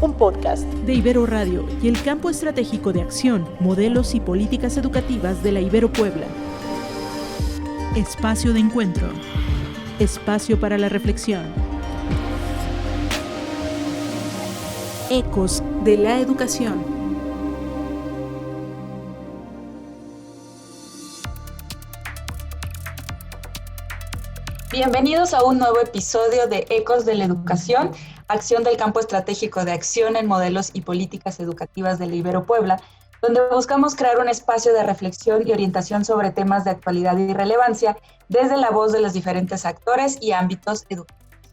un podcast de Ibero Radio y el Campo Estratégico de Acción, Modelos y Políticas Educativas de la Ibero Puebla. Espacio de encuentro. Espacio para la reflexión. Ecos de la educación. Bienvenidos a un nuevo episodio de Ecos de la Educación, acción del Campo Estratégico de Acción en Modelos y Políticas Educativas de la Ibero Puebla, donde buscamos crear un espacio de reflexión y orientación sobre temas de actualidad y relevancia desde la voz de los diferentes actores y ámbitos educativos.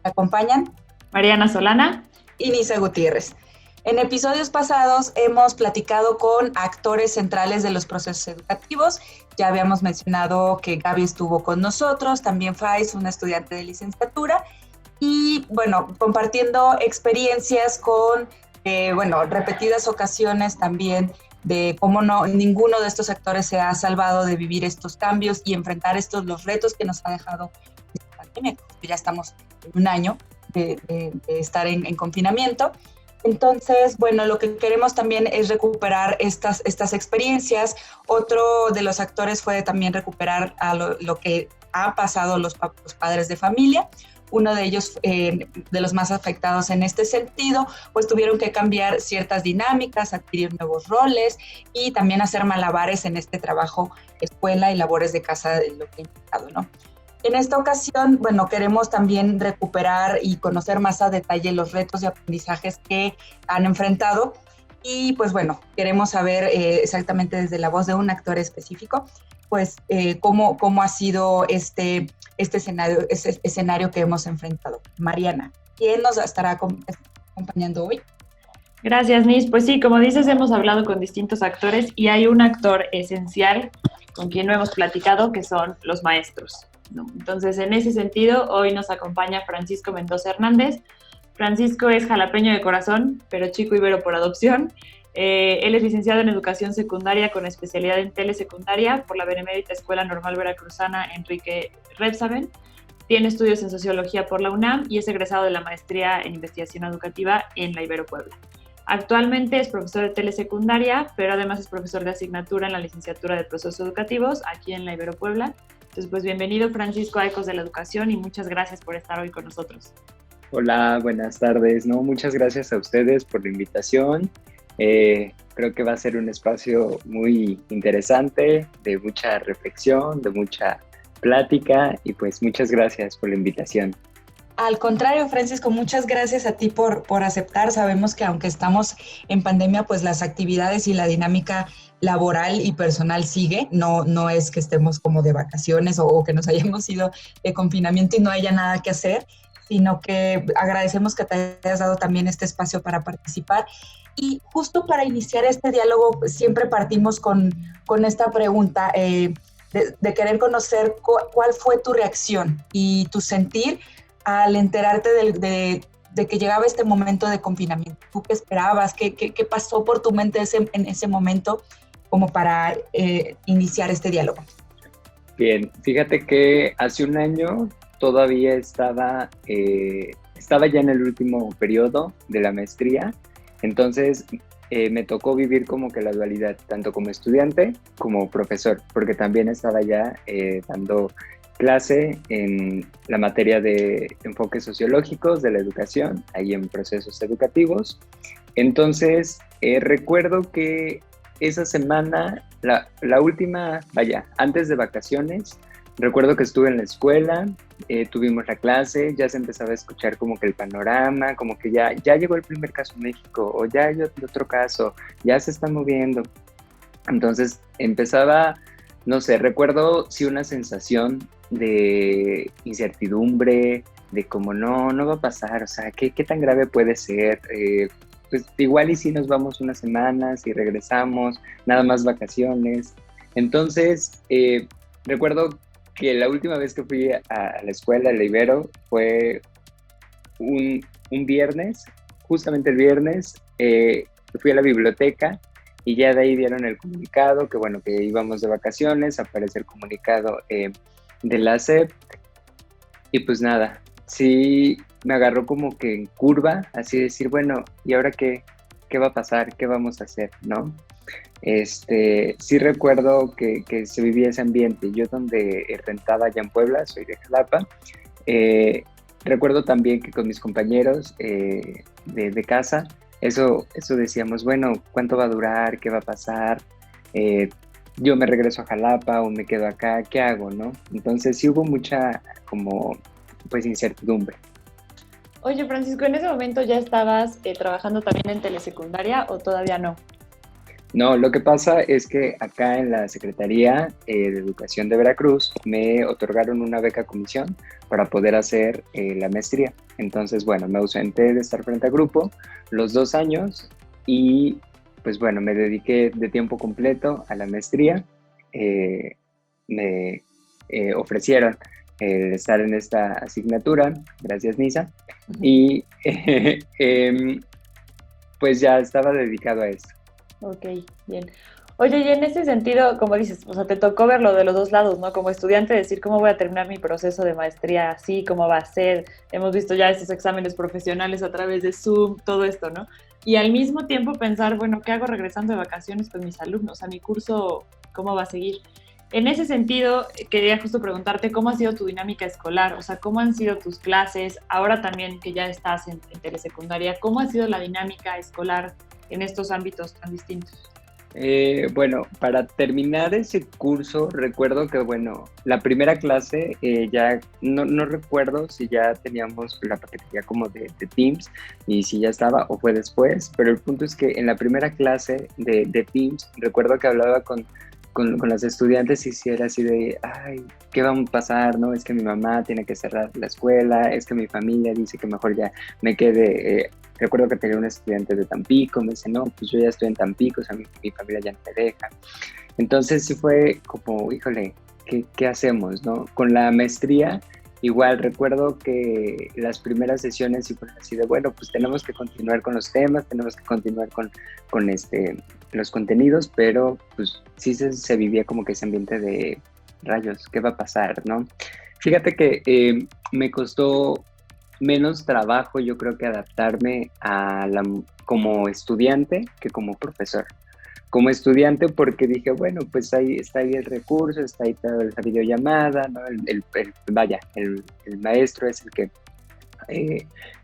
¿Me acompañan? Mariana Solana y Nisa Gutiérrez. En episodios pasados hemos platicado con actores centrales de los procesos educativos. Ya habíamos mencionado que Gaby estuvo con nosotros, también Faiz, una estudiante de licenciatura, y bueno, compartiendo experiencias con, repetidas ocasiones también de cómo ninguno de estos actores se ha salvado de vivir estos cambios y enfrentar los retos que nos ha dejado esta pandemia. Ya estamos en un año de estar en confinamiento. Entonces, bueno, lo que queremos también es recuperar estas experiencias. Otro de los actores fue también recuperar lo que ha pasado los padres de familia. Uno de ellos, de los más afectados en este sentido, pues tuvieron que cambiar ciertas dinámicas, adquirir nuevos roles y también hacer malabares en este trabajo, escuela y labores de casa, de lo que ha implicado, ¿no? En esta ocasión, bueno, queremos también recuperar y conocer más a detalle los retos y aprendizajes que han enfrentado y pues bueno, queremos saber exactamente desde la voz de un actor específico, pues cómo ha sido este escenario que hemos enfrentado. Mariana, ¿quién nos estará acompañando hoy? Gracias, Nis. Pues sí, como dices, hemos hablado con distintos actores y hay un actor esencial con quien no hemos platicado, que son los maestros, ¿no? Entonces, en ese sentido, hoy nos acompaña Francisco Mendoza Hernández. Francisco es jalapeño de corazón, pero chico ibero por adopción. Él es licenciado en Educación Secundaria con especialidad en Telesecundaria por la Benemérita Escuela Normal Veracruzana Enrique Rebsamen. Tiene estudios en Sociología por la UNAM y es egresado de la Maestría en Investigación Educativa en la Ibero Puebla. Actualmente es profesor de telesecundaria, pero además es profesor de asignatura en la licenciatura de Procesos Educativos aquí en la Ibero Puebla. Entonces, pues bienvenido, Francisco, a Ecos de la Educación y muchas gracias por estar hoy con nosotros. Hola, buenas tardes. Muchas gracias a ustedes por la invitación. Creo que va a ser un espacio muy interesante, de mucha reflexión, de mucha plática y pues muchas gracias por la invitación. Al contrario, Francisco, muchas gracias a ti por aceptar. Sabemos que aunque estamos en pandemia, pues las actividades y la dinámica laboral y personal sigue. No es que estemos como de vacaciones o que nos hayamos ido de confinamiento y no haya nada que hacer, sino que agradecemos que te hayas dado también este espacio para participar. Y justo para iniciar este diálogo, siempre partimos con esta pregunta de querer conocer cuál fue tu reacción y tu sentir al enterarte de que llegaba este momento de confinamiento. ¿Tú qué esperabas? ¿Qué pasó por tu mente en ese momento como para iniciar este diálogo? Bien, fíjate que hace un año todavía estaba ya en el último periodo de la maestría, entonces me tocó vivir como que la dualidad, tanto como estudiante como profesor, porque también estaba ya dando clase en la materia de enfoques sociológicos de la educación, ahí en procesos educativos. Entonces, recuerdo que esa semana, la última, antes de vacaciones, recuerdo que estuve en la escuela, tuvimos la clase, ya se empezaba a escuchar como que el panorama, como que ya llegó el primer caso en México, o ya hay otro caso, ya se está moviendo. Entonces, empezaba, no sé, recuerdo sí una sensación de incertidumbre, de como no va a pasar, o sea, ¿qué tan grave puede ser? Pues igual y si nos vamos unas semanas y regresamos, nada más vacaciones. Entonces, recuerdo que la última vez que fui a la escuela, a la Ibero, fue un viernes, justamente el viernes, fui a la biblioteca y ya de ahí dieron el comunicado, que bueno, que íbamos de vacaciones, aparece el comunicado de la SEP, y pues nada, sí me agarró como que en curva, así decir, bueno, ¿y ahora qué va a pasar? ¿Qué vamos a hacer? ¿No? Sí recuerdo que se vivía ese ambiente. Yo donde rentaba allá en Puebla, soy de Jalapa, recuerdo también que con mis compañeros de casa, eso decíamos, bueno, ¿cuánto va a durar? ¿Qué va a pasar? Yo me regreso a Jalapa o me quedo acá, ¿qué hago, no? Entonces sí hubo mucha como pues incertidumbre. Oye, Francisco, ¿en ese momento ya estabas trabajando también en telesecundaria o todavía no? No, lo que pasa es que acá en la Secretaría de Educación de Veracruz me otorgaron una beca comisión para poder hacer la maestría. Entonces, bueno, me ausenté de estar frente a grupo los 2 años y pues bueno, me dediqué de tiempo completo a la maestría. Me ofrecieron estar en esta asignatura, gracias Nisa, y pues ya estaba dedicado a esto. Ok, bien. Oye, y en ese sentido, como dices, o sea, te tocó verlo de los dos lados, ¿no? Como estudiante, decir cómo voy a terminar mi proceso de maestría así, cómo va a ser. Hemos visto ya estos exámenes profesionales a través de Zoom, todo esto, ¿no? Y al mismo tiempo pensar, bueno, ¿qué hago regresando de vacaciones con mis alumnos? A mi curso, ¿cómo va a seguir? En ese sentido, quería justo preguntarte cómo ha sido tu dinámica escolar, o sea, cómo han sido tus clases, ahora también que ya estás en telesecundaria, ¿cómo ha sido la dinámica escolar en estos ámbitos tan distintos? Bueno, para terminar ese curso, recuerdo que, bueno, la primera clase ya, no recuerdo si ya teníamos la paquetería como de Teams y si ya estaba o fue después, pero el punto es que en la primera clase de Teams, recuerdo que hablaba con las estudiantes y si era así de, ay, ¿qué va a pasar? ¿No? Es que mi mamá tiene que cerrar la escuela, es que mi familia dice que mejor ya me quede. Recuerdo que tenía un estudiante de Tampico, me dice, no, pues yo ya estoy en Tampico, o sea, mi familia ya no me deja. Entonces sí fue como, híjole, ¿qué hacemos, no? Con la maestría, igual recuerdo que las primeras sesiones sí fueron así de, bueno, pues tenemos que continuar con los temas, tenemos que continuar con los contenidos, pero pues sí se vivía como que ese ambiente de rayos, ¿qué va a pasar, no? Fíjate que me costó menos trabajo, yo creo que adaptarme como estudiante que como profesor. Como estudiante porque dije, bueno, pues ahí está ahí el recurso, está ahí toda la videollamada, ¿no? El maestro es el que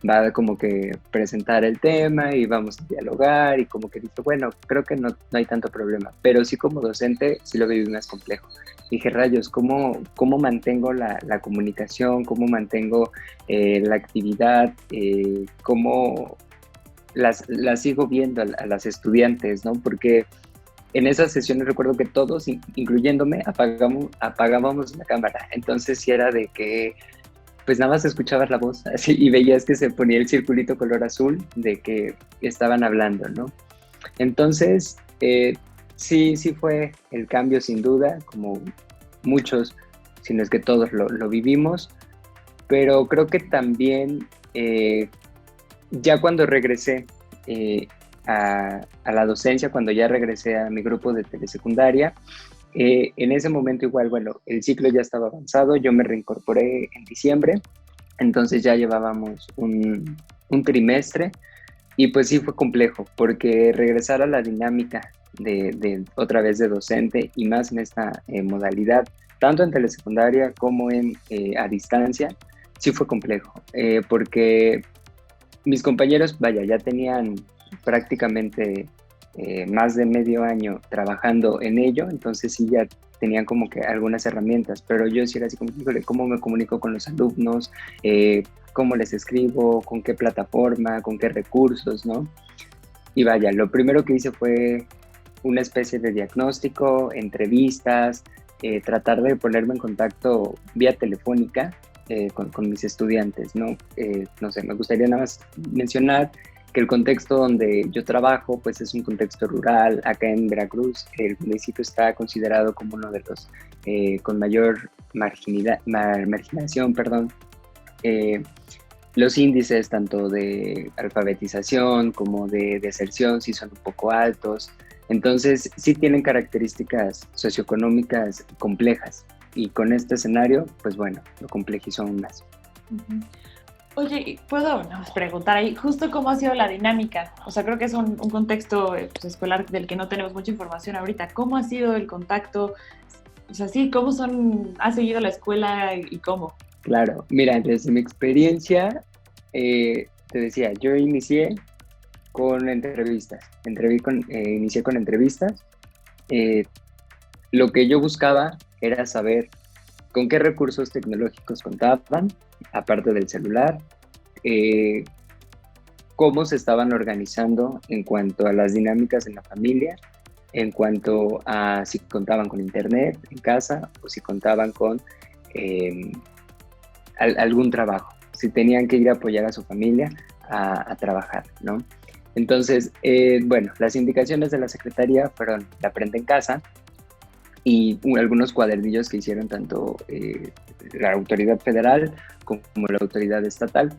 va a como que presentar el tema y vamos a dialogar y como que dije, bueno, creo que no hay tanto problema, pero sí como docente sí lo viví más complejo. Dije, rayos, ¿cómo mantengo la comunicación? ¿Cómo mantengo la actividad? ¿Cómo las sigo viendo a las estudiantes, ¿no? Porque en esas sesiones recuerdo que todos, incluyéndome, apagábamos la cámara. Entonces sí era de que pues nada más escuchabas la voz así y veías que se ponía el circulito color azul de que estaban hablando, ¿no? Entonces, sí fue el cambio sin duda, como muchos, si no es que todos lo vivimos, pero creo que también ya cuando regresé a la docencia, cuando ya regresé a mi grupo de telesecundaria, en ese momento igual, bueno, el ciclo ya estaba avanzado, yo me reincorporé en diciembre, entonces ya llevábamos un trimestre y pues sí fue complejo porque regresar a la dinámica de otra vez de docente y más en esta modalidad, tanto en telesecundaria como a distancia, sí fue complejo porque mis compañeros, vaya, ya tenían prácticamente más de medio año trabajando en ello, entonces sí ya tenían como que algunas herramientas, pero yo sí era así como, híjole, ¿cómo me comunico con los alumnos? ¿Cómo les escribo? ¿Con qué plataforma? ¿Con qué recursos? ¿No? Y vaya, lo primero que hice fue una especie de diagnóstico, entrevistas, tratar de ponerme en contacto vía telefónica con mis estudiantes, ¿no? No sé, me gustaría nada más mencionar que el contexto donde yo trabajo pues es un contexto rural. Acá en Veracruz el municipio está considerado como uno de los con mayor marginación, perdón. Los índices tanto de alfabetización como de deserción sí son un poco altos, entonces sí tienen características socioeconómicas complejas y con este escenario pues bueno, lo complejizó aún más. Oye, ¿puedo preguntar ahí justo cómo ha sido la dinámica? O sea, creo que es un contexto pues, escolar del que no tenemos mucha información ahorita. ¿Cómo ha sido el contacto? O sea, sí, ¿cómo ha seguido la escuela y cómo? Claro, mira, desde mi experiencia, te decía, yo inicié con entrevistas, inicié con entrevistas. Lo que yo buscaba era saber con qué recursos tecnológicos contaban, aparte del celular, cómo se estaban organizando en cuanto a las dinámicas en la familia, en cuanto a si contaban con internet en casa o si contaban con algún trabajo, si tenían que ir a apoyar a su familia a trabajar, ¿no? Entonces, bueno, las indicaciones de la Secretaría fueron la Aprende en Casa y algunos cuadernillos que hicieron tanto la autoridad federal como la autoridad estatal.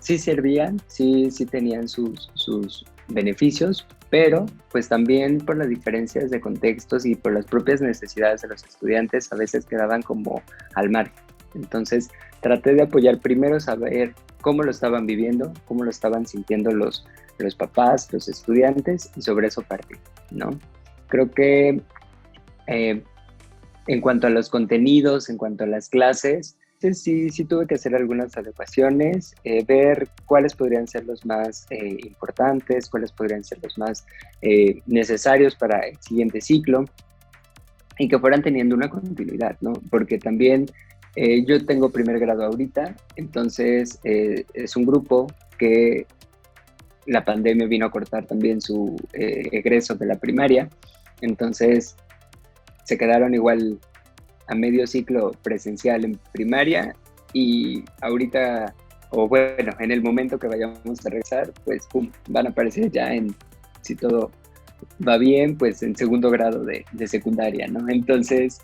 Sí servían, sí tenían sus beneficios, pero pues también por las diferencias de contextos y por las propias necesidades de los estudiantes a veces quedaban como al margen. Entonces traté de apoyar primero, saber cómo lo estaban viviendo, cómo lo estaban sintiendo los papás, los estudiantes, y sobre eso partí, ¿no? Creo que en cuanto a los contenidos, en cuanto a las clases, sí tuve que hacer algunas adecuaciones, ver cuáles podrían ser los más importantes, cuáles podrían ser los más necesarios para el siguiente ciclo y que fueran teniendo una continuidad, ¿no? Porque también yo tengo primer grado ahorita, entonces es un grupo que la pandemia vino a cortar también su egreso de la primaria, entonces se quedaron igual a medio ciclo presencial en primaria y ahorita, o bueno, en el momento que vayamos a regresar, pues pum, van a aparecer ya si todo va bien, pues en segundo grado de secundaria, ¿no? Entonces,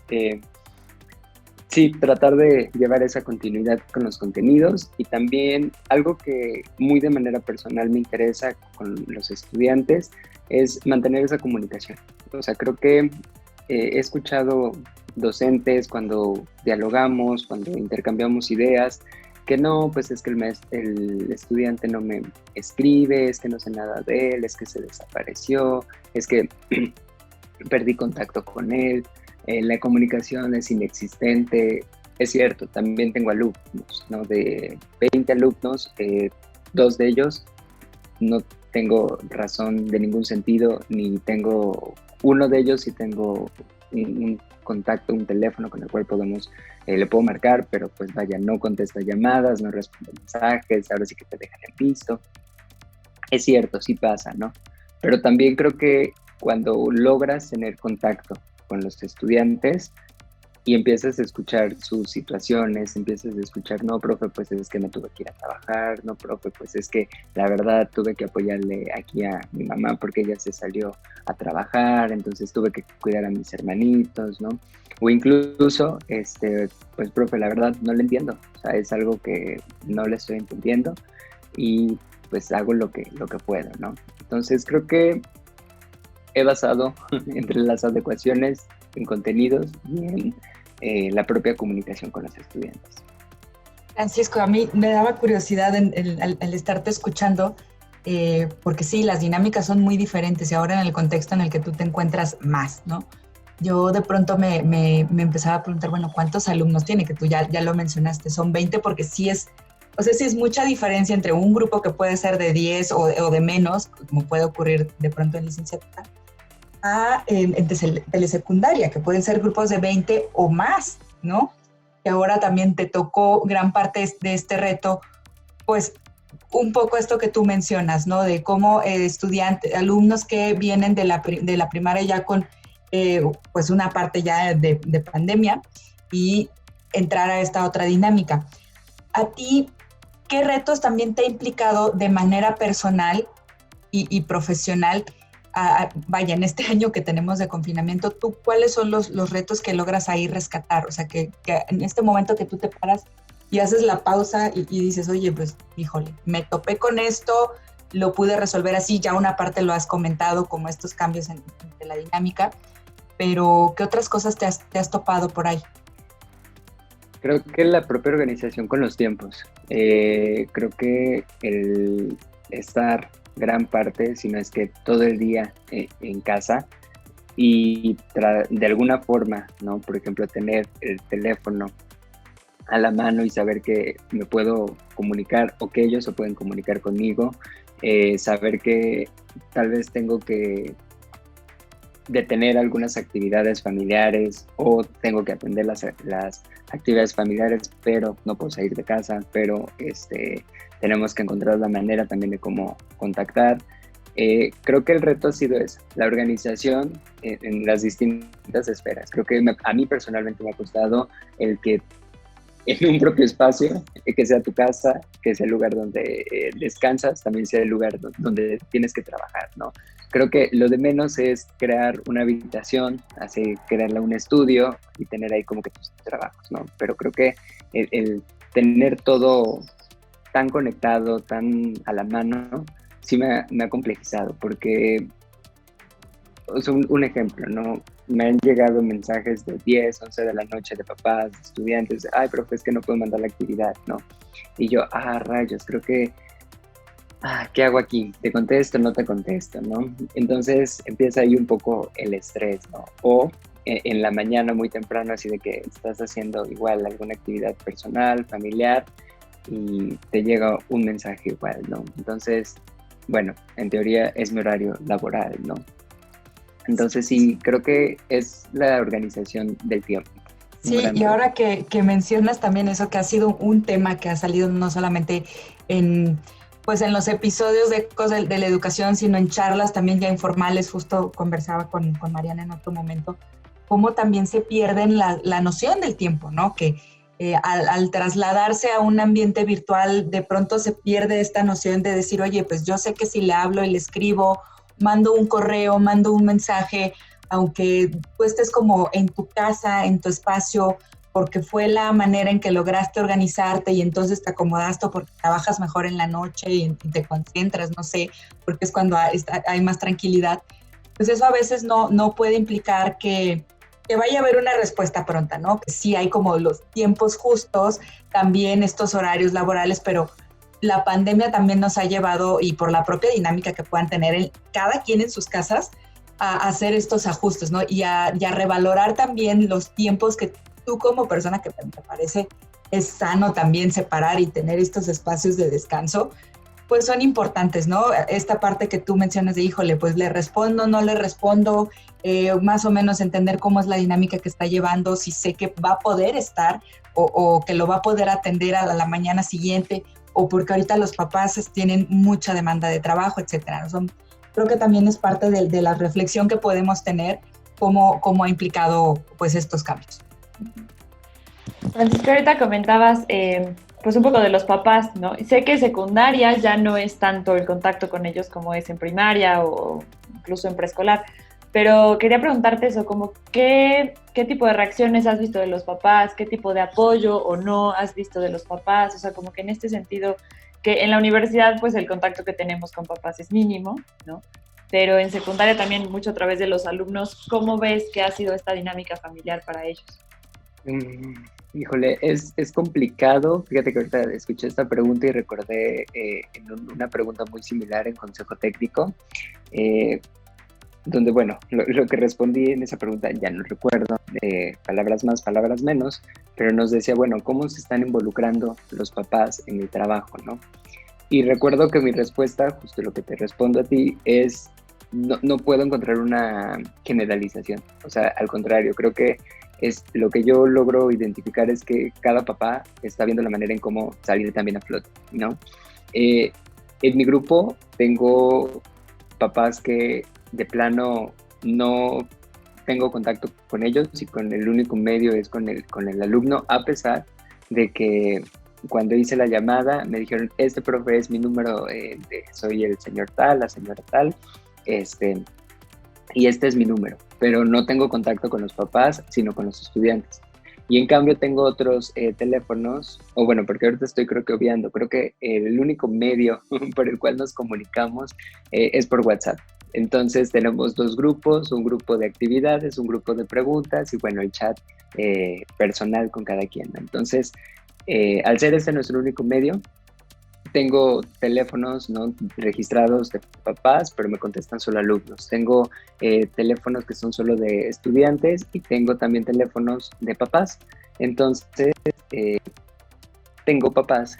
sí, tratar de llevar esa continuidad con los contenidos y también algo que muy de manera personal me interesa con los estudiantes es mantener esa comunicación. O sea, creo que he escuchado docentes cuando dialogamos, cuando intercambiamos ideas, que no, pues es que el estudiante no me escribe, es que no sé nada de él, es que se desapareció, es que perdí contacto con él, la comunicación es inexistente. Es cierto, también tengo alumnos, ¿no? De 20 alumnos, 2 de ellos no tengo razón de ningún sentido, ni tengo uno de ellos, sí tengo un contacto, un teléfono con el cual le puedo marcar, pero pues vaya, no contesta llamadas, no responde mensajes, ahora sí que te dejan en visto. Es cierto, sí pasa, ¿no? Pero también creo que cuando logras tener contacto con los estudiantes y empiezas a escuchar sus situaciones, empiezas a escuchar, no, profe, pues es que no tuve que ir a trabajar, no, profe, pues es que la verdad tuve que apoyarle aquí a mi mamá porque ella se salió a trabajar, entonces tuve que cuidar a mis hermanitos, ¿no? O incluso, pues profe, la verdad no le entiendo, o sea, es algo que no le estoy entendiendo y pues hago lo que puedo, ¿no? Entonces creo que he basado entre las adecuaciones en contenidos y en la propia comunicación con los estudiantes. Francisco, a mí me daba curiosidad al estarte escuchando, porque sí, las dinámicas son muy diferentes y ahora en el contexto en el que tú te encuentras más, ¿no? Yo de pronto me empezaba a preguntar, bueno, ¿cuántos alumnos tiene? Que tú ya lo mencionaste, son 20 porque sí es mucha diferencia entre un grupo que puede ser de 10 o de menos, como puede ocurrir de pronto en licenciatura, en telesecundaria, que pueden ser grupos de 20 o más, ¿no? Que ahora también te tocó gran parte de este reto, pues un poco esto que tú mencionas, ¿no? De cómo alumnos que vienen de la primaria ya con pues una parte ya de pandemia y entrar a esta otra dinámica. ¿A ti qué retos también te ha implicado de manera personal y profesional? Vaya, en este año que tenemos de confinamiento, ¿tú cuáles son los retos que logras ahí rescatar? O sea, que en este momento que tú te paras y haces la pausa y dices, oye, pues, híjole, me topé con esto, lo pude resolver así, ya una parte lo has comentado, como estos cambios en la dinámica, pero ¿qué otras cosas te has topado por ahí? Creo que la propia organización con los tiempos. Creo que el estar gran parte, si no es que todo el día en casa y de alguna forma, ¿no? Por ejemplo, tener el teléfono a la mano y saber que me puedo comunicar o que ellos se pueden comunicar conmigo, saber que tal vez tengo que detener algunas actividades familiares o tengo que atender las actividades familiares, pero no puedo salir de casa, pero tenemos que encontrar la manera también de cómo contactar. Creo que el reto ha sido eso, la organización en las distintas esferas. Creo que a mí personalmente me ha costado el que en un propio espacio, que sea tu casa, que sea el lugar donde descansas, también sea el lugar donde tienes que trabajar, ¿no? Creo que lo de menos es crear una habitación, crearla un estudio y tener ahí como que tus trabajos, ¿no? Pero creo que el tener todo tan conectado, tan a la mano, sí me ha complejizado, porque es un ejemplo, ¿no? Me han llegado mensajes de 10, 11 de la noche de papás, de estudiantes, ay, profe, es que no puedo mandar la actividad, ¿no? Y yo, rayos, creo que, ¿qué hago aquí? ¿Te contesto? ¿No te contesto? ¿No? Entonces empieza ahí un poco el estrés, ¿no? O en la mañana muy temprano, así de que estás haciendo igual alguna actividad personal, familiar, y te llega un mensaje igual, ¿no? Entonces, bueno, en teoría es mi horario laboral, ¿no? Entonces sí, creo que es la organización del tiempo. Sí, y ahora que mencionas también eso, que ha sido un tema que ha salido no solamente en los episodios de cosas de la educación, sino en charlas también ya informales, justo conversaba con Mariana en otro momento, cómo también se pierden la noción del tiempo, ¿no? Que al trasladarse a un ambiente virtual, de pronto se pierde esta noción de decir, oye, pues yo sé que si le hablo y le escribo, mando un correo, mando un mensaje, aunque tú estés como en tu casa, en tu espacio, porque fue la manera en que lograste organizarte y entonces te acomodaste o porque trabajas mejor en la noche y te concentras, no sé, porque es cuando hay más tranquilidad, pues eso a veces no puede implicar que vaya a haber una respuesta pronta, ¿no? Que sí hay como los tiempos justos, también estos horarios laborales, pero la pandemia también nos ha llevado, y por la propia dinámica que puedan tener cada quien en sus casas, a hacer estos ajustes, ¿no? Y a revalorar también los tiempos que tú como persona, que me parece es sano también separar y tener estos espacios de descanso, pues son importantes, ¿no? Esta parte que tú mencionas de, híjole, pues le respondo, no le respondo, más o menos entender cómo es la dinámica que está llevando, si sé que va a poder estar o que lo va a poder atender a la mañana siguiente, o porque ahorita los papás tienen mucha demanda de trabajo, etcétera. Creo que también es parte de la reflexión que podemos tener, cómo ha implicado pues estos cambios. Francisco, ahorita comentabas pues un poco de los papás, ¿no? Sé que secundaria ya no es tanto el contacto con ellos como es en primaria o incluso en preescolar, pero quería preguntarte eso, como qué tipo de reacciones has visto de los papás, qué tipo de apoyo o no has visto de los papás, o sea, como que en este sentido, que en la universidad pues el contacto que tenemos con papás es mínimo, ¿no? Pero en secundaria también mucho a través de los alumnos, ¿cómo ves que ha sido esta dinámica familiar para ellos? Híjole, es complicado. Fíjate que ahorita escuché esta pregunta y recordé en una pregunta muy similar en Consejo Técnico, donde, bueno, lo que respondí en esa pregunta ya no recuerdo, palabras más, palabras menos, pero nos decía, bueno, ¿cómo se están involucrando los papás en el trabajo, no? Y recuerdo que mi respuesta, justo lo que te respondo a ti, es no puedo encontrar una generalización. O sea, al contrario, creo que lo que yo logro identificar es que cada papá está viendo la manera en cómo salir también a flote, ¿no? En mi grupo tengo papás que de plano no tengo contacto con ellos y con el único medio es con el alumno, a pesar de que cuando hice la llamada me dijeron, este profe es mi número, soy el señor tal, la señora tal, y este es mi número, pero no tengo contacto con los papás, sino con los estudiantes. Y en cambio tengo otros teléfonos, o bueno, porque ahorita estoy creo que obviando, creo que el único medio por el cual nos comunicamos es por WhatsApp. Entonces tenemos dos grupos, un grupo de actividades, un grupo de preguntas y bueno, el chat personal con cada quien. Entonces, al ser este nuestro único medio, tengo teléfonos no registrados de papás, pero me contestan solo alumnos. Tengo teléfonos que son solo de estudiantes y tengo también teléfonos de papás. Entonces, tengo papás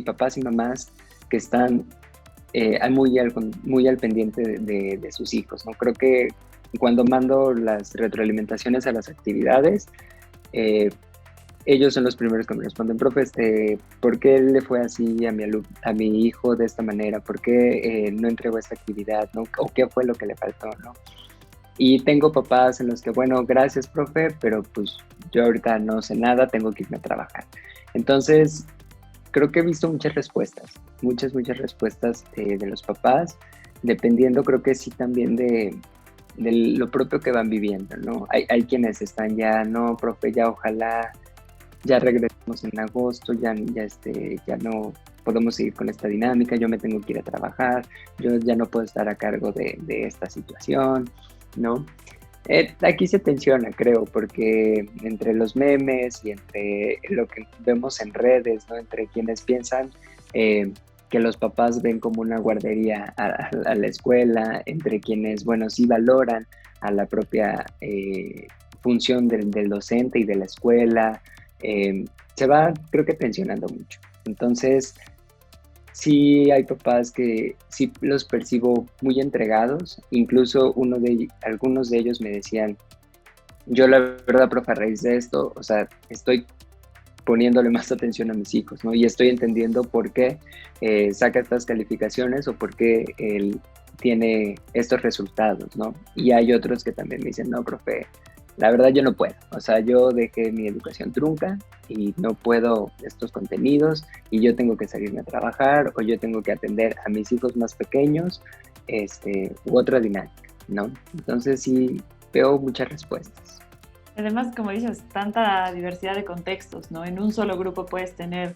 papás y mamás que están muy al pendiente de sus hijos, ¿no? Creo que cuando mando las retroalimentaciones a las actividades, ellos son los primeros que me responden, profe, ¿por qué le fue así a mi hijo de esta manera? ¿Por qué no entregó esta actividad? ¿No? ¿O qué fue lo que le faltó? ¿No? Y tengo papás en los que, bueno, gracias, profe, pero pues yo ahorita no sé nada, tengo que irme a trabajar. Entonces, creo que he visto muchas respuestas de los papás, dependiendo, creo que sí, también de lo propio que van viviendo, ¿no? Hay quienes están ya, no, profe, ya ojalá ya regresemos en agosto, ya no podemos seguir con esta dinámica, yo me tengo que ir a trabajar, yo ya no puedo estar a cargo de esta situación, ¿no? Aquí se tensiona, creo, porque entre los memes y entre lo que vemos en redes, ¿no? Entre quienes piensan que los papás ven como una guardería a la escuela, entre quienes, bueno, sí valoran a la propia función del docente y de la escuela, se va, creo que, tensionando mucho. Entonces, sí hay papás que sí los percibo muy entregados, incluso algunos de ellos me decían, yo la verdad, profe, a raíz de esto, o sea, estoy poniéndole más atención a mis hijos, ¿no? Y estoy entendiendo por qué saca estas calificaciones o por qué él tiene estos resultados, ¿no? Y hay otros que también me dicen, no, profe, la verdad yo no puedo, o sea, yo dejé mi educación trunca y no puedo estos contenidos y yo tengo que salirme a trabajar o yo tengo que atender a mis hijos más pequeños, u otra dinámica, ¿no? Entonces sí veo muchas respuestas. Además, como dices, tanta diversidad de contextos, ¿no? En un solo grupo puedes tener,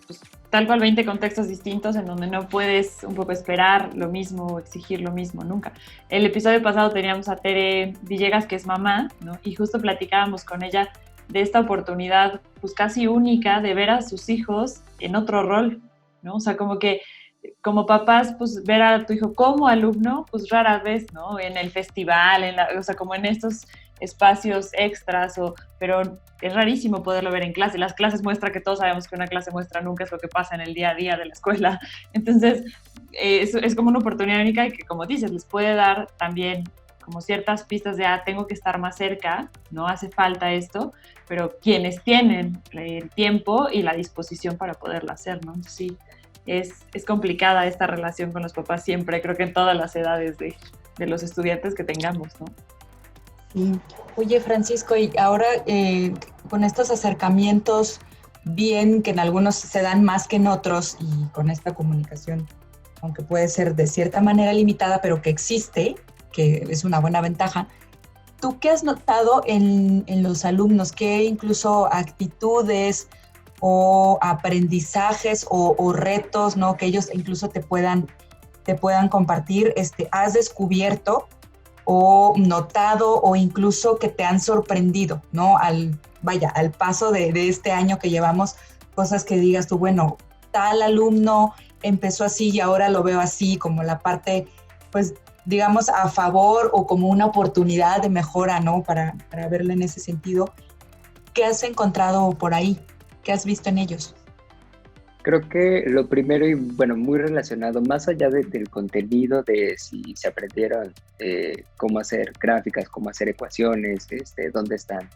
pues, tal cual 20 contextos distintos en donde no puedes un poco esperar lo mismo o exigir lo mismo nunca. El episodio pasado teníamos a Tere Villegas, que es mamá, ¿no? Y justo platicábamos con ella de esta oportunidad, pues casi única, de ver a sus hijos en otro rol, ¿no? O sea, como que como papás, pues ver a tu hijo como alumno, pues rara vez, ¿no? En el festival, o sea, como en estos espacios extras, pero es rarísimo poderlo ver en clase. Las clases muestra, que todos sabemos que una clase muestra nunca es lo que pasa en el día a día de la escuela. Entonces, es como una oportunidad única y que, como dices, les puede dar también como ciertas pistas de, tengo que estar más cerca, no hace falta esto, pero quienes tienen el tiempo y la disposición para poderlo hacer, ¿no? Entonces, sí, es complicada esta relación con los papás siempre, creo que en todas las edades de los estudiantes que tengamos, ¿no? Sí. Oye, Francisco, y ahora con estos acercamientos, bien que en algunos se dan más que en otros, y con esta comunicación, aunque puede ser de cierta manera limitada, pero que existe, que es una buena ventaja, ¿tú qué has notado en los alumnos? ¿Qué incluso actitudes o aprendizajes o retos, ¿no? Que ellos incluso te puedan compartir, has descubierto o notado o incluso que te han sorprendido, ¿no? Al paso de este año que llevamos, cosas que digas tú, bueno, tal alumno empezó así y ahora lo veo así, como la parte, pues, digamos, a favor o como una oportunidad de mejora, ¿no? Para verla en ese sentido. ¿Qué has encontrado por ahí? ¿Qué has visto en ellos? Creo que lo primero, y bueno, muy relacionado, más allá del contenido, de si se aprendieron cómo hacer gráficas, cómo hacer ecuaciones, dónde están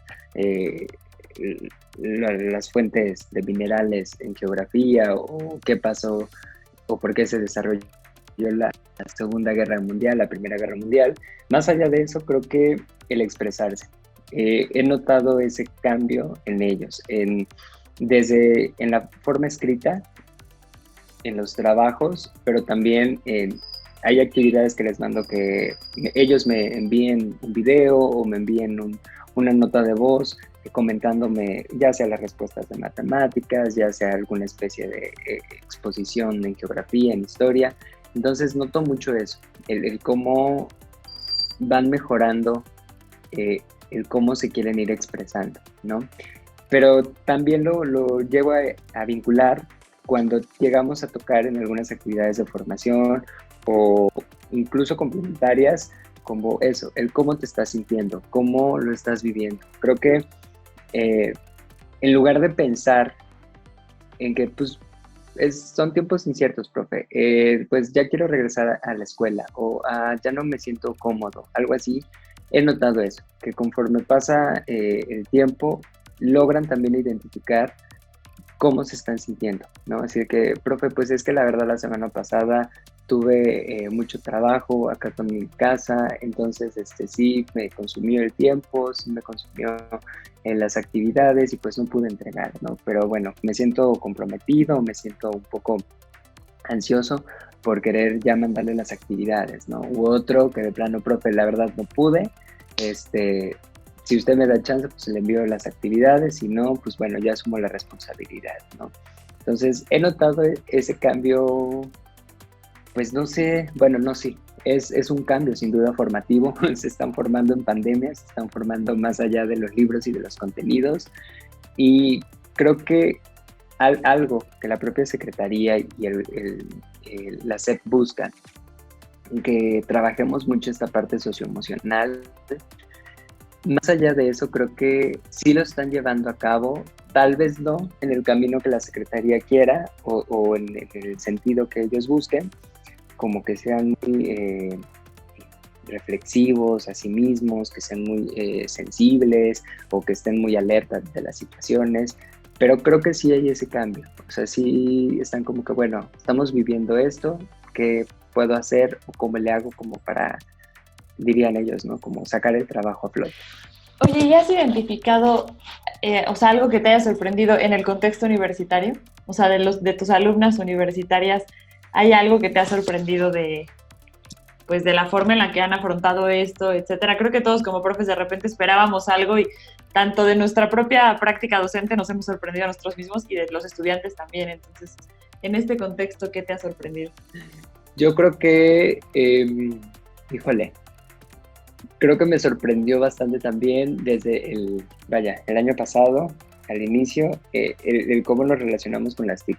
las fuentes de minerales en geografía, o qué pasó, o por qué se desarrolló la Segunda Guerra Mundial, la Primera Guerra Mundial. Más allá de eso, creo que el expresarse. He notado ese cambio en ellos, desde en la forma escrita, en los trabajos, pero también hay actividades que les mando que ellos me envíen un video o me envíen una nota de voz comentándome ya sea las respuestas de matemáticas, ya sea alguna especie de exposición en geografía, en historia, Entonces noto mucho eso, el cómo van mejorando, el cómo se quieren ir expresando, ¿no? Pero también lo llevo a vincular cuando llegamos a tocar en algunas actividades de formación o incluso complementarias, como eso, el cómo te estás sintiendo, cómo lo estás viviendo. Creo que en lugar de pensar en que pues son tiempos inciertos, profe, pues ya quiero regresar a la escuela o ya no me siento cómodo, algo así, he notado eso, que conforme pasa el tiempo, logran también identificar cómo se están sintiendo, ¿no? Así que, profe, pues es que la verdad la semana pasada tuve mucho trabajo acá con mi casa, entonces sí me consumió el tiempo, sí me consumió en las actividades y pues no pude entregar, ¿no? Pero bueno, me siento comprometido, me siento un poco ansioso por querer ya mandarle las actividades, ¿no? U otro que de plano, profe, la verdad no pude, si usted me da chance, pues le envío las actividades, si no, pues bueno, ya asumo la responsabilidad, ¿no? Entonces, he notado ese cambio, pues no sé, bueno, no sé, es un cambio sin duda formativo, se están formando en pandemia, se están formando más allá de los libros y de los contenidos, y creo que algo que la propia Secretaría y la SEP buscan, que trabajemos mucho esta parte socioemocional. Más allá de eso, creo que sí lo están llevando a cabo, tal vez no en el camino que la Secretaría quiera o en el sentido que ellos busquen, como que sean muy reflexivos a sí mismos, que sean muy sensibles o que estén muy alertas de las situaciones, pero creo que sí hay ese cambio. O sea, sí están como que, bueno, estamos viviendo esto, ¿qué puedo hacer o cómo le hago como para, dirían ellos, ¿no? Como sacar el trabajo a flote. Oye, ¿ya has identificado, o sea, algo que te haya sorprendido en el contexto universitario? O sea, de tus alumnas universitarias, ¿hay algo que te ha sorprendido de la forma en la que han afrontado esto, etcétera? Creo que todos como profes de repente esperábamos algo y tanto de nuestra propia práctica docente nos hemos sorprendido a nosotros mismos y de los estudiantes también. Entonces, en este contexto, ¿qué te ha sorprendido? Yo creo que, creo que me sorprendió bastante también desde el año pasado, al inicio, el cómo nos relacionamos con las TIC,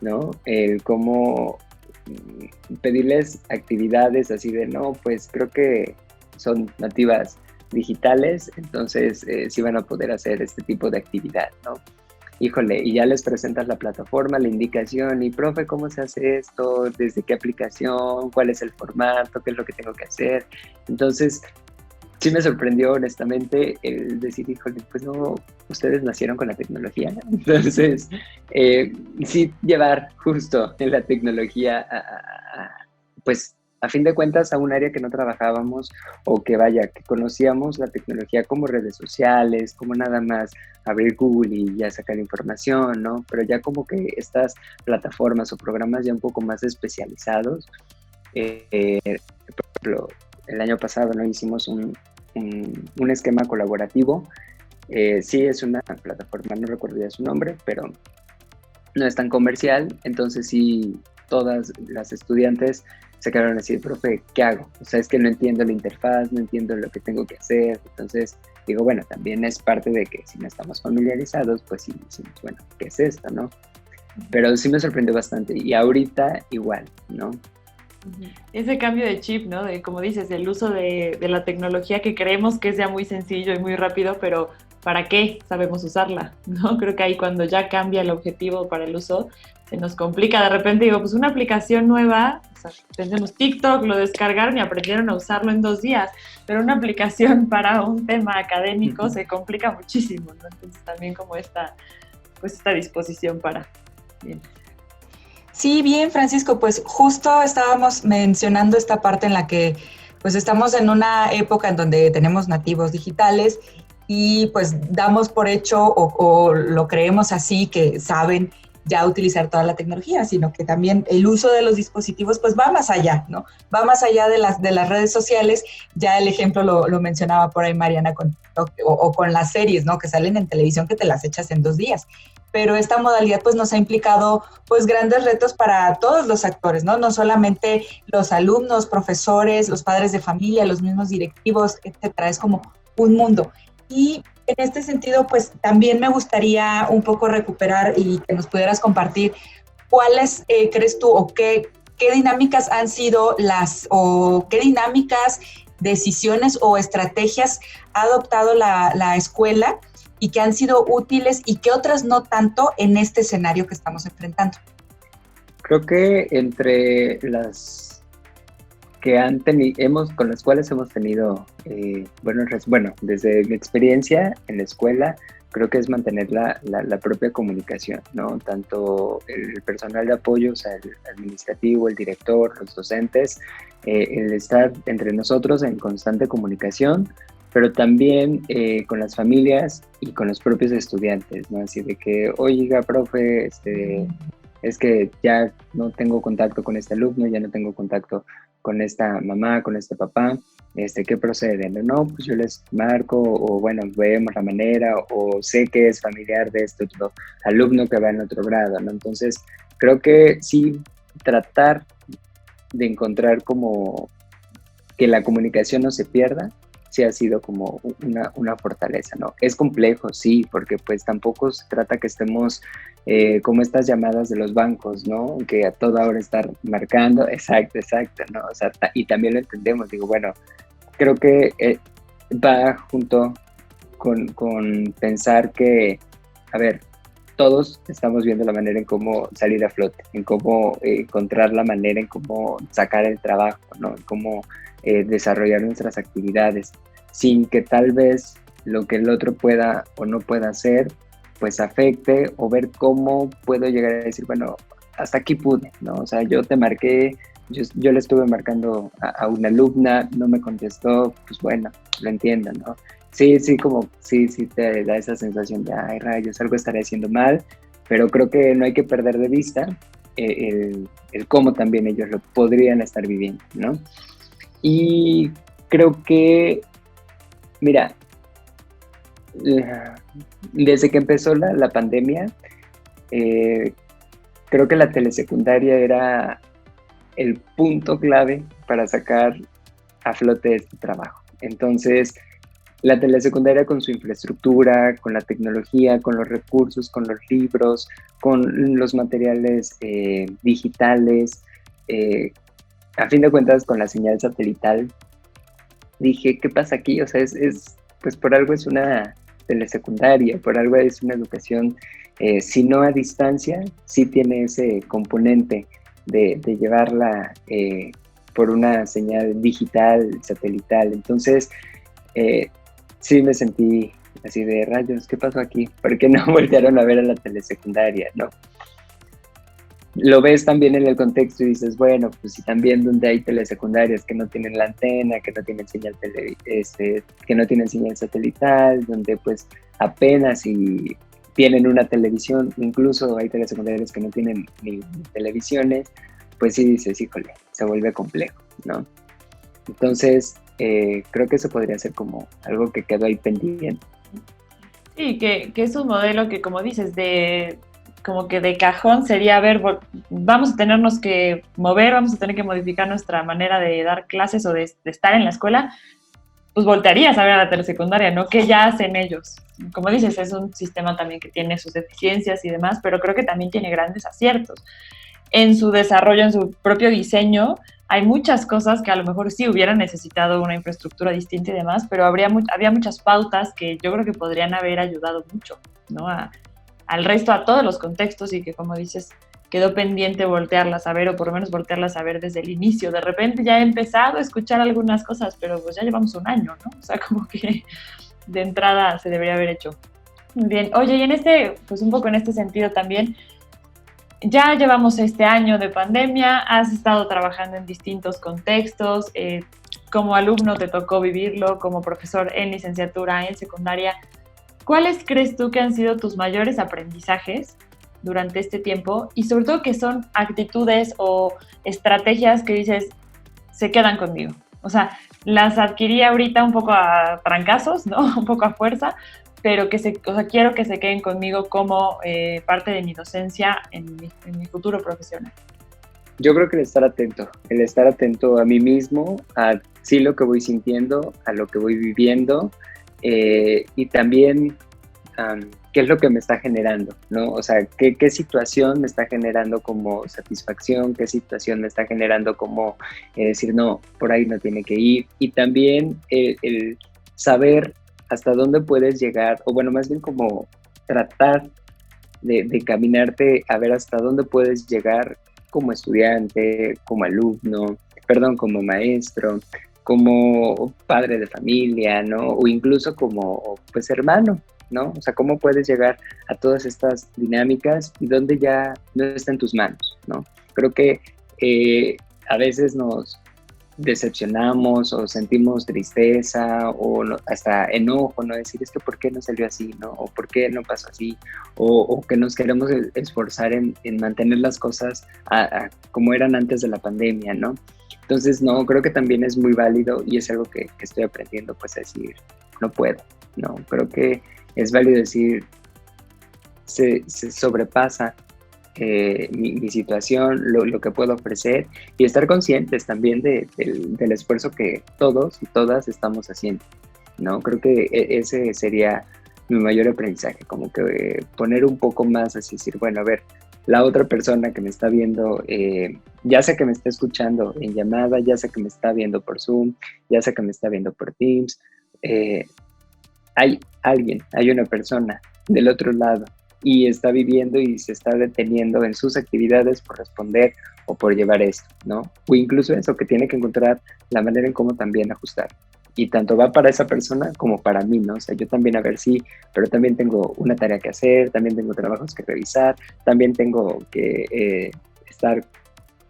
¿no? El cómo pedirles actividades así de, no, pues creo que son nativas digitales, entonces sí van a poder hacer este tipo de actividad, ¿no? Híjole, y ya les presentas la plataforma, la indicación, y profe, ¿cómo se hace esto? ¿Desde qué aplicación? ¿Cuál es el formato? ¿Qué es lo que tengo que hacer? Entonces, sí me sorprendió honestamente el decir, híjole, pues no, ustedes nacieron con la tecnología. Entonces, sí llevar justo en la tecnología pues a fin de cuentas a un área que no trabajábamos o que que conocíamos la tecnología como redes sociales, como nada más abrir Google y ya sacar información, ¿no? Pero ya como que estas plataformas o programas ya un poco más especializados, por ejemplo, el año pasado, ¿no? Hicimos un esquema colaborativo. Sí es una plataforma, no recuerdo ya su nombre, pero no es tan comercial, entonces sí todas las estudiantes se quedaron así, profe, ¿qué hago? O sea, es que no entiendo la interfaz, no entiendo lo que tengo que hacer, entonces digo, bueno, también es parte de que si no estamos familiarizados, pues sí decimos, bueno, ¿qué es esto, no? Pero sí me sorprendió bastante, y ahorita igual, ¿no? Ese cambio de chip, ¿no? De, como dices, el uso de la tecnología que creemos que es ya muy sencillo y muy rápido, pero ¿para qué sabemos usarla? ¿No? Creo que ahí cuando ya cambia el objetivo para el uso, se nos complica. De repente digo, pues una aplicación nueva, o sea, tenemos TikTok, lo descargaron y aprendieron a usarlo en 2 días, pero una aplicación para un tema académico se complica muchísimo, ¿no? Entonces también como esta disposición para... Bien. Sí, bien, Francisco, pues justo estábamos mencionando esta parte en la que pues estamos en una época en donde tenemos nativos digitales y pues damos por hecho o lo creemos así que saben ya utilizar toda la tecnología, sino que también el uso de los dispositivos pues va más allá, ¿no? Va más allá de las redes sociales. Ya el ejemplo lo mencionaba por ahí Mariana con TikTok o con las series, ¿no? Que salen en televisión que te las echas en 2 días. pero esta modalidad pues nos ha implicado pues grandes retos para todos los actores, ¿no? No solamente los alumnos, profesores, los padres de familia, los mismos directivos, etcétera. Es como un mundo. Y en este sentido, pues también me gustaría un poco recuperar y que nos pudieras compartir cuáles crees tú o qué dinámicas han sido qué dinámicas, decisiones o estrategias ha adoptado la escuela y que han sido útiles y que otras no tanto en este escenario que estamos enfrentando. Creo que entre las que con las cuales hemos tenido, desde mi experiencia en la escuela, creo que es mantener la propia comunicación, ¿no? Tanto el personal de apoyo, o sea, el administrativo, el director, los docentes, el estar entre nosotros en constante comunicación, pero también con las familias y con los propios estudiantes, ¿no? Así de que, oiga, profe, es que ya no tengo contacto con este alumno, ya no tengo contacto con esta mamá, con este papá, ¿qué procede? No, pues yo les marco, o bueno, vemos la manera, o sé que es familiar de este otro alumno que va en otro grado, ¿no? Entonces, creo que sí, tratar de encontrar como que la comunicación no se pierda, sí ha sido como una fortaleza, ¿no? Es complejo, sí, porque pues tampoco se trata que estemos como estas llamadas de los bancos, ¿no? Que a toda hora estar marcando, exacto, ¿no? O sea, y también lo entendemos, digo, bueno, creo que va junto con pensar que, a ver, todos estamos viendo la manera en cómo salir a flote, en cómo encontrar la manera en cómo sacar el trabajo, ¿no? En cómo desarrollar nuestras actividades, sin que tal vez lo que el otro pueda o no pueda hacer, pues afecte, o ver cómo puedo llegar a decir, bueno, hasta aquí pude, ¿no? O sea, yo te marqué, yo le estuve marcando a una alumna, no me contestó, pues bueno, lo entiendo, ¿no? Sí, te da esa sensación de, ay, rayos, algo estaré haciendo mal, pero creo que no hay que perder de vista el cómo también ellos lo podrían estar viviendo, ¿no? Y creo que, mira, desde que empezó la pandemia, creo que la telesecundaria era el punto clave para sacar a flote este trabajo. Entonces, la telesecundaria con su infraestructura, con la tecnología, con los recursos, con los libros, con los materiales digitales, a fin de cuentas con la señal satelital, dije, ¿qué pasa aquí? O sea, pues por algo es una telesecundaria, por algo es una educación, si no a distancia, sí tiene ese componente de llevarla por una señal digital, satelital. Entonces, sí me sentí así de, rayos, ¿qué pasó aquí? ¿Por qué no voltearon a ver a la telesecundaria, no? Lo ves también en el contexto y dices, bueno, pues si también donde hay telesecundarias que no tienen la antena, que no tienen señal que no tienen señal satelital, donde pues apenas si tienen una televisión, incluso hay telesecundarias que no tienen ni televisiones, pues sí dices, híjole, se vuelve complejo, ¿no? Entonces, creo que eso podría ser como algo que quedó ahí pendiente. Sí, que es un modelo que, como dices, como que de cajón sería, a ver, vamos a tenernos que mover, vamos a tener que modificar nuestra manera de dar clases o de estar en la escuela, pues voltearías a ver a la telesecundaria, ¿no? ¿Qué ya hacen ellos? Como dices, es un sistema también que tiene sus deficiencias y demás, pero creo que también tiene grandes aciertos. En su desarrollo, en su propio diseño, hay muchas cosas que a lo mejor sí hubieran necesitado una infraestructura distinta y demás, pero había muchas pautas que yo creo que podrían haber ayudado mucho, ¿no? Al resto, a todos los contextos, y que, como dices, quedó pendiente voltearlas a ver, o por lo menos voltearlas a ver desde el inicio. De repente ya he empezado a escuchar algunas cosas, pero pues ya llevamos un año, ¿no? O sea, como que de entrada se debería haber hecho. Muy bien. Oye, y pues un poco en este sentido también, ya llevamos este año de pandemia, has estado trabajando en distintos contextos, como alumno te tocó vivirlo, como profesor en licenciatura, en secundaria. ¿Cuáles crees tú que han sido tus mayores aprendizajes durante este tiempo? Y sobre todo, ¿qué son actitudes o estrategias que dices, se quedan conmigo? O sea, las adquirí ahorita un poco a trancazos, ¿no? Un poco a fuerza, pero quiero que se queden conmigo como parte de mi docencia en mi futuro profesional. Yo creo que el estar atento a mí mismo, a sí lo que voy sintiendo, a lo que voy viviendo, y también qué es lo que me está generando, ¿no? O sea, qué situación me está generando como satisfacción, qué situación me está generando como decir, no, por ahí no tiene que ir. Y también el saber hasta dónde puedes llegar, o bueno, más bien como tratar de caminarte a ver hasta dónde puedes llegar como estudiante, como alumno, como maestro, como padre de familia, ¿no? O incluso como, pues, hermano, ¿no? O sea, cómo puedes llegar a todas estas dinámicas y donde ya no está en tus manos, ¿no? Creo que a veces nos decepcionamos o sentimos tristeza o hasta enojo, ¿no? Decir, es que ¿por qué no salió así, no? O ¿por qué no pasó así? O que nos queremos esforzar en mantener las cosas como eran antes de la pandemia, ¿no? Entonces, no, creo que también es muy válido y es algo que estoy aprendiendo, pues, a decir, no puedo, ¿no? Creo que es válido decir, se sobrepasa mi situación, lo que puedo ofrecer y estar conscientes también del esfuerzo que todos y todas estamos haciendo, ¿no? Creo que ese sería mi mayor aprendizaje, como que poner un poco más así, decir, bueno, a ver, la otra persona que me está viendo, ya sea que me está escuchando en llamada, ya sea que me está viendo por Zoom, ya sea que me está viendo por Teams, hay una persona del otro lado y está viviendo y se está deteniendo en sus actividades por responder o por llevar esto, ¿no? O incluso eso, que tiene que encontrar la manera en cómo también ajustar. Y tanto va para esa persona como para mí, ¿no? O sea, yo también, a ver, sí, pero también tengo una tarea que hacer, también tengo trabajos que revisar, también tengo que estar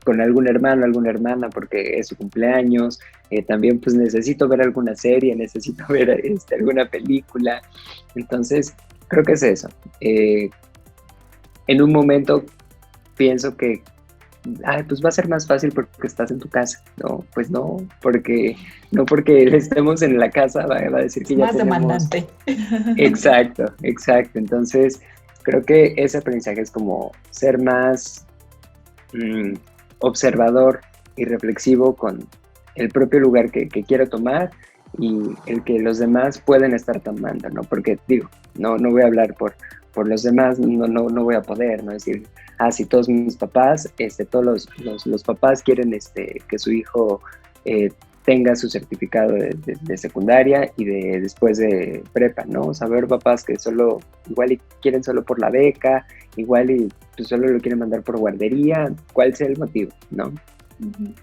con algún hermano, alguna hermana, porque es su cumpleaños, también pues necesito ver alguna serie, necesito ver alguna película. Entonces, creo que es eso. En un momento pienso que pues va a ser más fácil porque estás en tu casa. No, pues no, porque estemos en la casa va a decir que ya más tenemos... demandante. Exacto. Entonces, creo que ese aprendizaje es como ser más observador y reflexivo con el propio lugar que quiero tomar y el que los demás pueden estar tomando, ¿no? Porque digo, no voy a hablar por los demás, no voy a poder, ¿no? Decir, si todos mis papás, todos los papás quieren que su hijo tenga su certificado de secundaria y después de prepa, ¿no? O sea, ver papás que igual y quieren solo por la beca, igual y pues solo lo quieren mandar por guardería, ¿cuál sea el motivo, no? Uh-huh.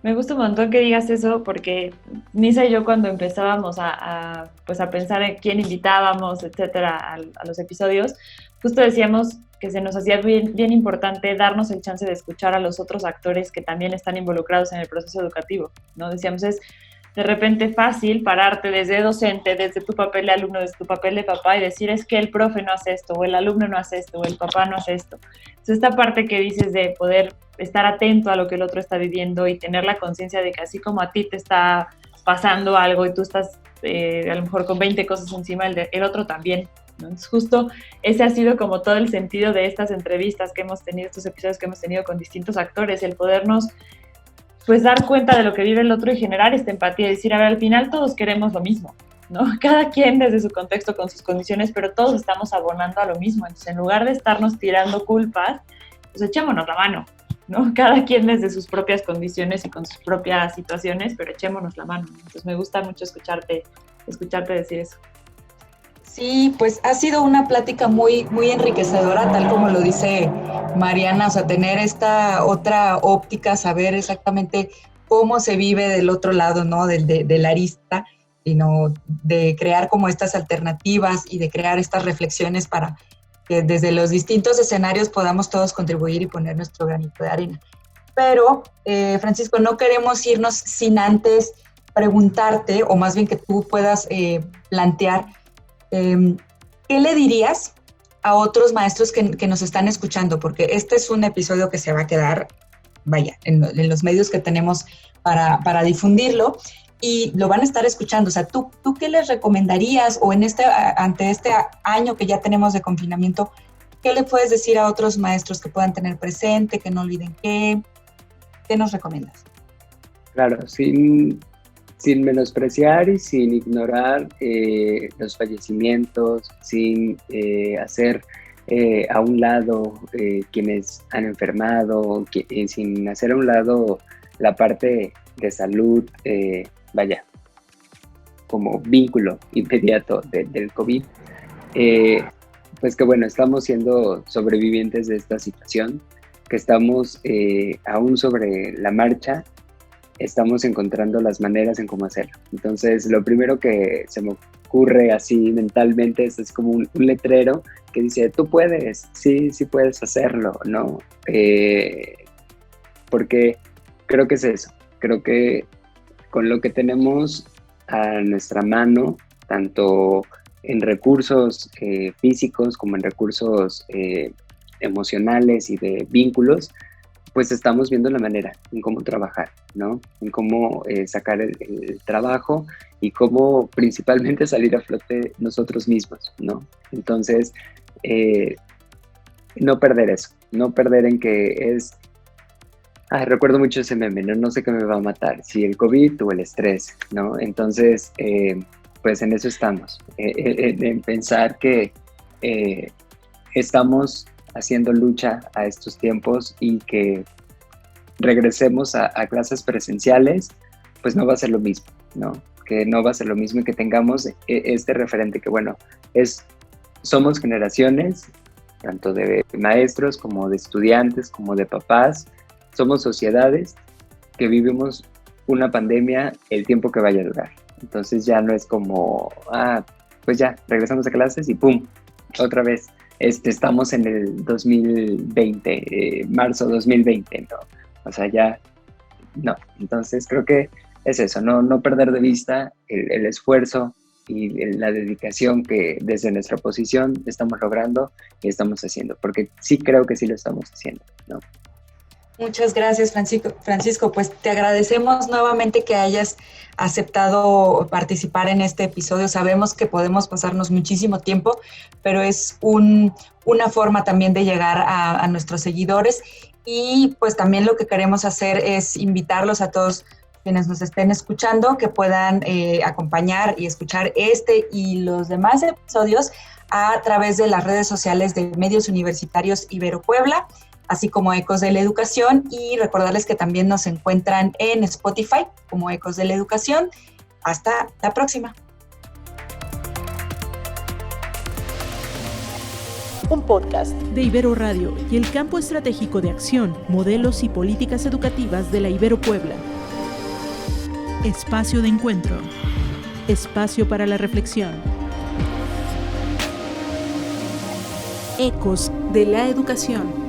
Me gusta un montón que digas eso porque Nisa y yo cuando empezábamos a pensar en quién invitábamos, etcétera, a los episodios, justo decíamos que se nos hacía bien importante darnos el chance de escuchar a los otros actores que también están involucrados en el proceso educativo, ¿no? Decíamos, es de repente fácil pararte desde docente, desde tu papel de alumno, desde tu papel de papá y decir, es que el profe no hace esto, o el alumno no hace esto, o el papá no hace esto. Entonces, esta parte que dices de poder estar atento a lo que el otro está viviendo y tener la conciencia de que así como a ti te está pasando algo y tú estás a lo mejor con 20 cosas encima, el otro también, ¿no? Entonces, justo ese ha sido como todo el sentido de estas entrevistas que hemos tenido, estos episodios que hemos tenido con distintos actores, el podernos pues dar cuenta de lo que vive el otro y generar esta empatía, decir, a ver, al final todos queremos lo mismo, ¿no? Cada quien desde su contexto, con sus condiciones, pero todos estamos abonando a lo mismo. Entonces, en lugar de estarnos tirando culpas, pues echémonos la mano, ¿no? Cada quien desde sus propias condiciones y con sus propias situaciones, pero echémonos la mano. Entonces, me gusta mucho escucharte decir eso. Sí, pues ha sido una plática muy, muy enriquecedora, tal como lo dice Mariana, o sea, tener esta otra óptica, saber exactamente cómo se vive del otro lado, ¿no? De la arista, sino de crear como estas alternativas y de crear estas reflexiones para que desde los distintos escenarios podamos todos contribuir y poner nuestro granito de arena. Pero, Francisco, no queremos irnos sin antes preguntarte, o más bien que tú puedas plantear, ¿qué le dirías a otros maestros que nos están escuchando? Porque este es un episodio que se va a quedar, en los medios que tenemos para difundirlo, y lo van a estar escuchando. O sea, ¿tú qué les recomendarías o ante este año que ya tenemos de confinamiento, qué le puedes decir a otros maestros que puedan tener presente, que no olviden qué nos recomiendas? Claro, sin menospreciar y sin ignorar los fallecimientos, sin hacer a un lado quienes han enfermado, sin hacer a un lado la parte de salud, como vínculo inmediato del COVID, pues que bueno, estamos siendo sobrevivientes de esta situación, que estamos aún sobre la marcha, estamos encontrando las maneras en cómo hacerlo. Entonces, lo primero que se me ocurre así mentalmente es como un letrero que dice, tú puedes, sí puedes hacerlo, ¿no? Porque creo que es eso, creo que con lo que tenemos a nuestra mano, tanto en recursos físicos como en recursos emocionales y de vínculos, pues estamos viendo la manera en cómo trabajar, ¿no? En cómo sacar el trabajo y cómo principalmente salir a flote nosotros mismos, ¿no? Entonces, no perder eso, no perder en que es... recuerdo mucho ese meme, ¿no? No sé qué me va a matar, si el COVID o el estrés, ¿no? Entonces, pues en eso estamos, en pensar que estamos haciendo lucha a estos tiempos y que regresemos a clases presenciales, pues no va a ser lo mismo, ¿no? Que no va a ser lo mismo y que tengamos este referente que, bueno, somos generaciones, tanto de maestros como de estudiantes, como de papás, somos sociedades que vivimos una pandemia el tiempo que vaya a durar. Entonces ya no es como, pues ya, regresamos a clases y ¡pum! Otra vez. Estamos en el 2020, marzo 2020, ¿no? O sea, ya no. Entonces creo que es eso, no perder de vista el esfuerzo y la dedicación que desde nuestra posición estamos logrando y estamos haciendo, porque sí creo que sí lo estamos haciendo, ¿no? Muchas gracias, Francisco. Pues te agradecemos nuevamente que hayas aceptado participar en este episodio. Sabemos que podemos pasarnos muchísimo tiempo, pero es una forma también de llegar a nuestros seguidores. Y pues también lo que queremos hacer es invitarlos a todos quienes nos estén escuchando que puedan acompañar y escuchar este y los demás episodios a través de las redes sociales de Medios Universitarios Ibero Puebla, así como Ecos de la Educación, y recordarles que también nos encuentran en Spotify como Ecos de la Educación. Hasta la próxima. Un podcast de Ibero Radio y el Campo Estratégico de Acción, Modelos y Políticas Educativas de la Ibero Puebla. Espacio de encuentro. Espacio para la reflexión. Ecos de la Educación.